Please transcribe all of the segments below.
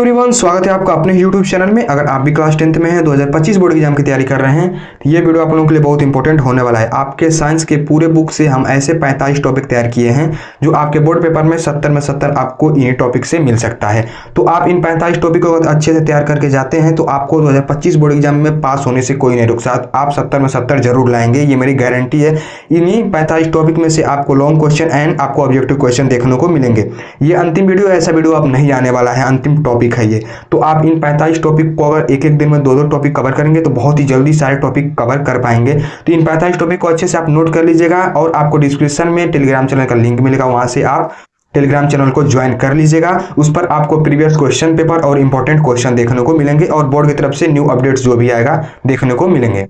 Everyone, स्वागत है आपका अपने YouTube चैनल में। अगर आप भी क्लास 10th में हैं, 2025 बोर्ड एग्जाम की तैयारी कर रहे हैं, तो ये वीडियो आप लोगों के लिए बहुत इंपॉर्टेंट होने वाला है। आपके साइंस के पूरे बुक से हम ऐसे 45 टॉपिक तैयार किए हैं जो आपके बोर्ड पेपर में 70 में 70 आपको इन्हीं टॉपिक से मिल सकता है। तो आप इन 45 टॉपिक को अच्छे से तैयार करके जाते हैं तो आपको 2025 बोर्ड एग्जाम में पास होने से कोई नहीं रुक सकता। आप 70 में 70 जरूर लाएंगे, ये मेरी गारंटी है। इन्हीं 45 टॉपिक में से आपको लॉन्ग क्वेश्चन एंड आपको ऑब्जेक्टिव क्वेश्चन देखने को मिलेंगे। ये अंतिम वीडियो, ऐसा वीडियो अब नहीं आने वाला है, अंतिम टॉपिक है ये। तो आप इन 45 टॉपिक को अगर एक एक दिन में दो टॉपिक कवर करेंगे तो बहुत ही जल्दी सारे टॉपिक कवर कर पाएंगे। तो इन 45 टॉपिक को अच्छे से आप नोट कर लीजिएगा और आपको डिस्क्रिप्शन में टेलीग्राम चैनल का लिंक मिलेगा, वहां से आप टेलीग्राम चैनल को ज्वाइन कर लीजिएगा। उस पर आपको प्रीवियस क्वेश्चन पेपर और इंपॉर्टेंट क्वेश्चन देखने को मिलेंगे और बोर्ड की तरफ से न्यू अपडेट्स जो भी आएगा देखने को मिलेंगे।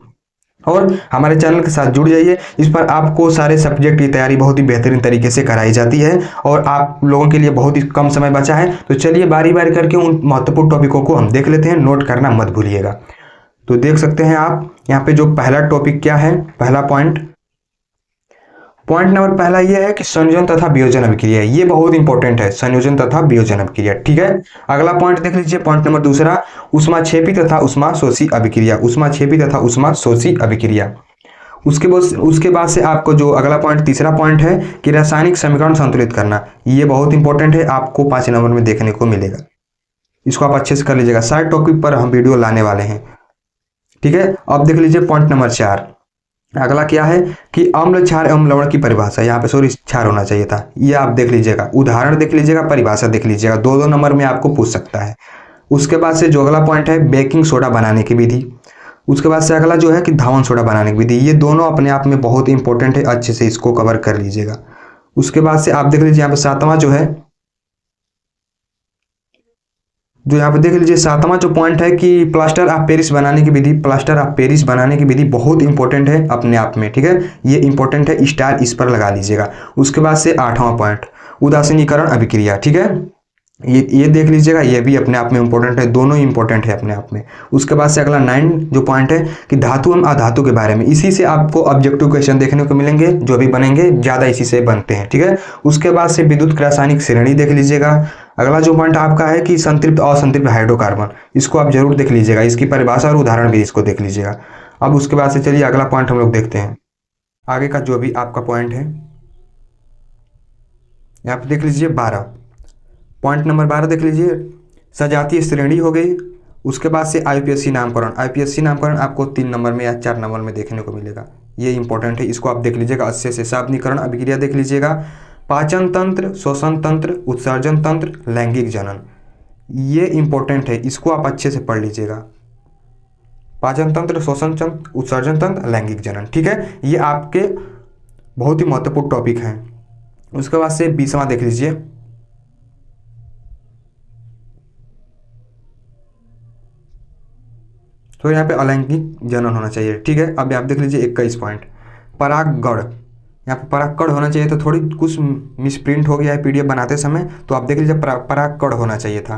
और हमारे चैनल के साथ जुड़ जाइए, इस पर आपको सारे सब्जेक्ट की तैयारी बहुत ही बेहतरीन तरीके से कराई जाती है और आप लोगों के लिए बहुत ही कम समय बचा है। तो चलिए बारी बारी करके उन महत्वपूर्ण टॉपिकों को हम देख लेते हैं, नोट करना मत भूलिएगा। तो देख सकते हैं आप यहाँ पे जो पहला टॉपिक क्या है, पहला पॉइंट नंबर पहला यह है कि संयोजन तथा वियोजन अभिक्रिया। ये बहुत इंपॉर्टेंट है, संयोजन तथा वियोजन अभिक्रिया। ठीक है, अगला पॉइंट देख लीजिए, पॉइंट नंबर दूसरा, ऊष्माक्षेपी तथा ऊष्माशोषी अभिक्रिया। ऊष्माक्षेपी तथा ऊष्माशोषी अभिक्रिया। उसके बाद से आपको जो अगला पॉइंट, तीसरा पॉइंट है कि रासायनिक समीकरण संतुलित करना। ये बहुत इंपॉर्टेंट है, आपको 5 नंबर में देखने को मिलेगा। इसको आप अच्छे से कर लीजिएगा, सारे टॉपिक पर हम वीडियो लाने वाले हैं। ठीक है, अब देख लीजिए पॉइंट नंबर 4। अगला क्या है कि अम्ल, क्षार एवं लवण की परिभाषा। यहाँ पे सॉरी क्षार होना चाहिए था, ये आप देख लीजिएगा, उदाहरण देख लीजिएगा, परिभाषा देख लीजिएगा, दो नंबर में आपको पूछ सकता है। उसके बाद से जो अगला पॉइंट है बेकिंग सोडा बनाने की विधि। उसके बाद से अगला जो है कि धावन सोडा बनाने की विधि। ये दोनों अपने आप में बहुत इंपॉर्टेंट है, अच्छे से इसको कवर कर लीजिएगा। उसके बाद से आप देख लीजिए यहाँ पे सातवां जो है, जो यहाँ पे देख लीजिए सातवां जो पॉइंट है कि प्लास्टर ऑफ पेरिस बनाने की विधि। प्लास्टर ऑफ पेरिस बनाने की विधि बहुत इंपॉर्टेंट है अपने आप में। ठीक है, ये इंपॉर्टेंट है, स्टार इस पर लगा लीजिएगा। उसके बाद से 8वां पॉइंट उदासीनीकरण अभिक्रिया। ठीक है, ये देख लीजिएगा, ये भी अपने आप में इंपॉर्टेंट है, दोनों ही इंपॉर्टेंट है अपने आप में। उसके बाद से अगला 9 जो पॉइंट है कि धातु एवं अधातु के बारे में। इसी से आपको ऑब्जेक्टिव क्वेश्चन देखने को मिलेंगे, जो भी बनेंगे ज़्यादा इसी से बनते हैं। ठीक है, उसके बाद से विद्युत रासायनिक श्रेणी देख लीजिएगा। अगला जो पॉइंट आपका है कि संतृप्त और असंतृप्त हाइड्रोकार्बन, इसको आप जरूर देख लीजिएगा, इसकी परिभाषा और उदाहरण भी इसको देख लीजिएगा। अब उसके बाद से चलिए अगला पॉइंट हम लोग देखते हैं, आगे का जो भी आपका पॉइंट है यहाँ पे देख लीजिए 12, पॉइंट नंबर 12 देख लीजिए, सजातीय श्रेणी हो गई। उसके बाद से आईपीएससी नामकरण। आईपीएससी नामकरण आपको 3 नंबर में या 4 नंबर में देखने को मिलेगा, ये इंपॉर्टेंट है, इसको आप देख लीजिएगा अच्छे से। शाब्दिकरण अभिक्रिया देख लीजिएगा, पाचन तंत्र, श्वसन तंत्र, उत्सर्जन तंत्र, लैंगिक जनन, ये इंपॉर्टेंट है, इसको आप अच्छे से पढ़ लीजिएगा। पाचन तंत्र, श्वसन तंत्र, उत्सर्जन तंत्र, लैंगिक जनन। ठीक है, ये आपके बहुत ही महत्वपूर्ण टॉपिक हैं। उसके बाद से 20वां देख लीजिए, तो यहाँ पे अलैंगिक जनन होना चाहिए। ठीक है, अब आप देख लीजिए 21 पॉइंट परागकण। यहाँ पे परागकण होना चाहिए, तो थोड़ी कुछ मिसप्रिंट हो गया है पीडीएफ बनाते समय, तो आप देख लीजिए परागकण होना चाहिए था।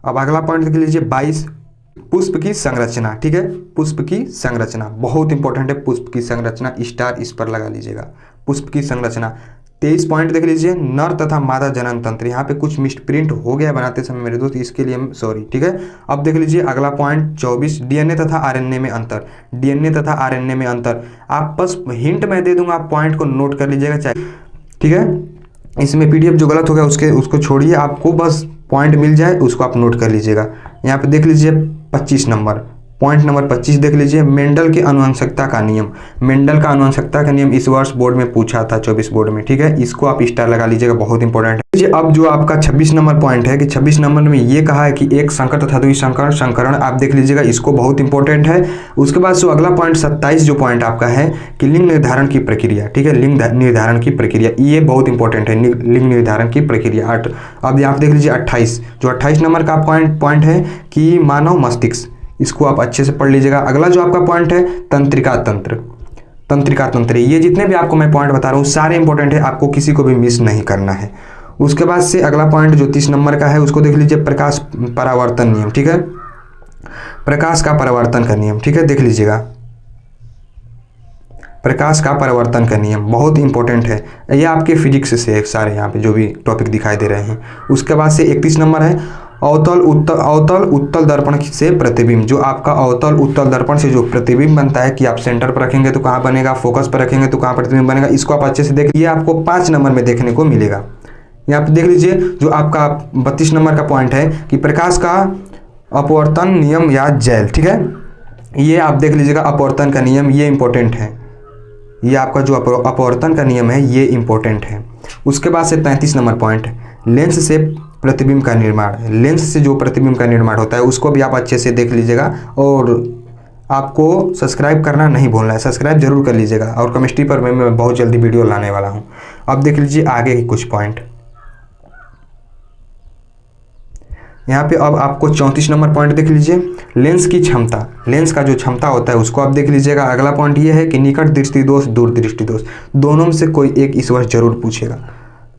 अब अगला पॉइंट देख लीजिए 22 पुष्प की संरचना। ठीक है, पुष्प की संरचना बहुत इंपॉर्टेंट है, पुष्प की संरचना स्टार इस पर लगा लीजिएगा, पुष्प की संरचना। 23 पॉइंट देख लीजिए नर तथा मादा जनन तंत्र। यहाँ पे कुछ मिसप्रिंट हो गया बनाते समय मेरे दोस्त, इसके लिए सॉरी। ठीक है, अब देख लीजिए अगला पॉइंट 24 डीएनए तथा आरएनए में अंतर। डीएनए तथा आरएनए में अंतर, आप बस हिंट मैं दे दूंगा, आप पॉइंट को नोट कर लीजिएगा चाहे। ठीक है, इसमें पीडीएफ जो गलत हो गया उसको छोड़िए, आपको बस पॉइंट मिल जाए उसको आप नोट कर लीजिएगा। यहाँ पे देख लीजिए 25 नंबर, पॉइंट नंबर 25 देख लीजिए, मेंडल के अनुवंशिकता का नियम। मेंडल का अनुवंशिकता का नियम इस वर्ष बोर्ड में पूछा था, 24 बोर्ड में। ठीक है, इसको आप स्टार लगा लीजिएगा, बहुत इंपॉर्टेंट है। अब जो आपका 26 नंबर पॉइंट है कि 26 नंबर में ये कहा है कि एक संकर तथा द्विसंकर संकरण, आप देख लीजिएगा, इसको बहुत इंपॉर्टेंट है। उसके बाद जो अगला पॉइंट 27 जो पॉइंट आपका है कि लिंग निर्धारण की प्रक्रिया। ठीक है, लिंग निर्धारण की प्रक्रिया, ये बहुत इंपॉर्टेंट है, लिंग निर्धारण की प्रक्रिया। अब यहाँ देख लीजिए 28, जो 28 नंबर का पॉइंट है कि मानव मस्तिष्क, इसको आप अच्छे से पढ़ लीजिएगा। अगला जो आपका पॉइंट है तंत्रिका तंत्र, तंत्रिका तंत्र, ये जितने भी आपको मैं पॉइंट बता रहा हूँ सारे इंपॉर्टेंट है, आपको किसी को भी मिस नहीं करना है। उसके बाद से अगला पॉइंट जो 30 नंबर का है उसको देख लीजिए, प्रकाश परावर्तन नियम। ठीक है, प्रकाश का परावर्तन का नियम। ठीक है, देख लीजिएगा, प्रकाश का परावर्तन का नियम बहुत इंपॉर्टेंट है, ये आपके फिजिक्स से सारे यहाँ पे जो भी टॉपिक दिखाई दे रहे हैं। उसके बाद से 31 नंबर है अवतल उत्तल दर्पण से प्रतिबिंब, जो आपका अवतल उत्तल दर्पण से जो प्रतिबिंब बनता है कि आप सेंटर पर रखेंगे तो कहाँ बनेगा, फोकस पर रखेंगे तो कहाँ प्रतिबिंब बनेगा, इसको आप अच्छे से देख लीजिए, आपको 5 नंबर में देखने को मिलेगा। यहाँ पे देख लीजिए जो आपका 32 नंबर का पॉइंट है कि प्रकाश का अपवर्तन नियम या जेल, ठीक है, ये आप देख लीजिएगा अपवर्तन का नियम, ये इंपॉर्टेंट है, ये आपका जो अपवर्तन का नियम है ये इंपॉर्टेंट है। उसके बाद से 33 नंबर पॉइंट, लेंस से प्रतिबिंब का निर्माण, लेंस से जो प्रतिबिंब का निर्माण होता है उसको भी आप अच्छे से देख लीजिएगा, और आपको सब्सक्राइब करना नहीं भूलना है, सब्सक्राइब जरूर कर लीजिएगा। और केमिस्ट्री पर मैं बहुत जल्दी वीडियो लाने वाला हूँ। अब देख लीजिए आगे के कुछ पॉइंट। यहाँ पे अब आपको 34 नंबर पॉइंट देख लीजिए, लेंस की क्षमता, लेंस का जो क्षमता होता है उसको आप देख लीजिएगा। अगला पॉइंट ये है कि निकट दृष्टि दोष, दूर दृष्टि दोष, दोनों में से कोई एक इस वर्ष जरूर पूछेगा।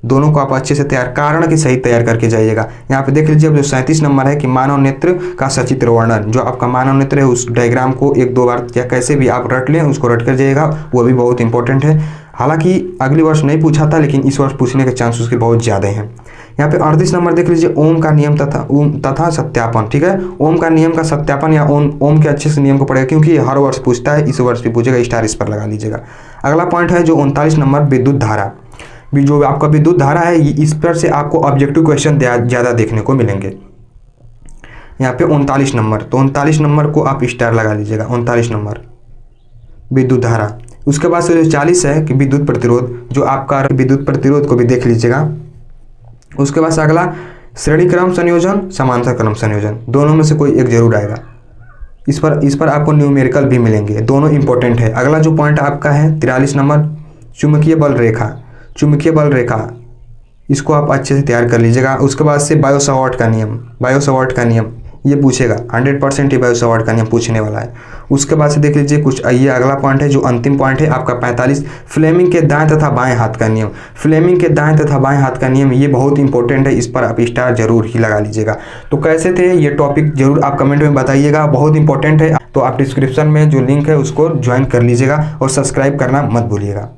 दोनों को आप अच्छे से तैयार, कारण की सही तैयार करके जाइएगा। यहाँ पे देख लीजिए अब जो 37 नंबर है कि मानव नेत्र का सचित्र वर्णन, जो आपका मानव नेत्र है उस डायग्राम को 1-2 बार या कैसे भी आप रट लें, उसको रट कर जाइएगा, वो भी बहुत इंपॉर्टेंट है। हालांकि अगले वर्ष नहीं पूछा था लेकिन इस वर्ष पूछने के चांस उसके बहुत ज़्यादा हैं। यहाँ पे 38 नंबर देख लीजिए, ओम का नियम तथा सत्यापन, ठीक है, ओम का नियम का सत्यापन या ओम के अच्छे से नियम को पढ़ेगा क्योंकि हर वर्ष पूछता है, इस वर्ष भी पूछेगा, स्टार इस पर लगा लीजिएगा। अगला पॉइंट है जो 39 नंबर विद्युत धारा, जो आपका विद्युत धारा है इस पर से आपको ऑब्जेक्टिव क्वेश्चन ज़्यादा देखने को मिलेंगे। यहाँ पे 39 नंबर, तो 39 नंबर को आप स्टार लगा लीजिएगा, 39 नंबर विद्युत धारा। उसके बाद से जो 40 है कि विद्युत प्रतिरोध, जो आपका विद्युत प्रतिरोध को भी देख लीजिएगा। उसके बाद से अगला श्रेणी क्रम संयोजन, समांतर क्रम संयोजन, दोनों में से कोई एक जरूर आएगा। इस पर आपको न्यूमेरिकल भी मिलेंगे, दोनों इंपॉर्टेंट है। अगला जो पॉइंट आपका है 43 नंबर, चुंबकीय बल रेखा, चुंबकीय बल रेखा, इसको आप अच्छे से तैयार कर लीजिएगा। उसके बाद से बायो सावर्ट का नियम, बायो सावर्ट का नियम ये पूछेगा 100% ही, बायो सावर्ट का नियम पूछने वाला है। उसके बाद से देख लीजिए कुछ, ये अगला पॉइंट है जो अंतिम पॉइंट है आपका 45, फ्लेमिंग के दाएं तथा बाएं हाथ का नियम, फ्लेमिंग के दाएं तथा बाएं हाथ का नियम, ये बहुत इंपॉर्टेंट है, इस पर आप स्टार जरूर ही लगा लीजिएगा। तो कैसे थे ये टॉपिक जरूर आप कमेंट में बताइएगा, बहुत इंपॉर्टेंट है। तो आप डिस्क्रिप्शन में जो लिंक है उसको ज्वाइन कर लीजिएगा और सब्सक्राइब करना मत भूलिएगा।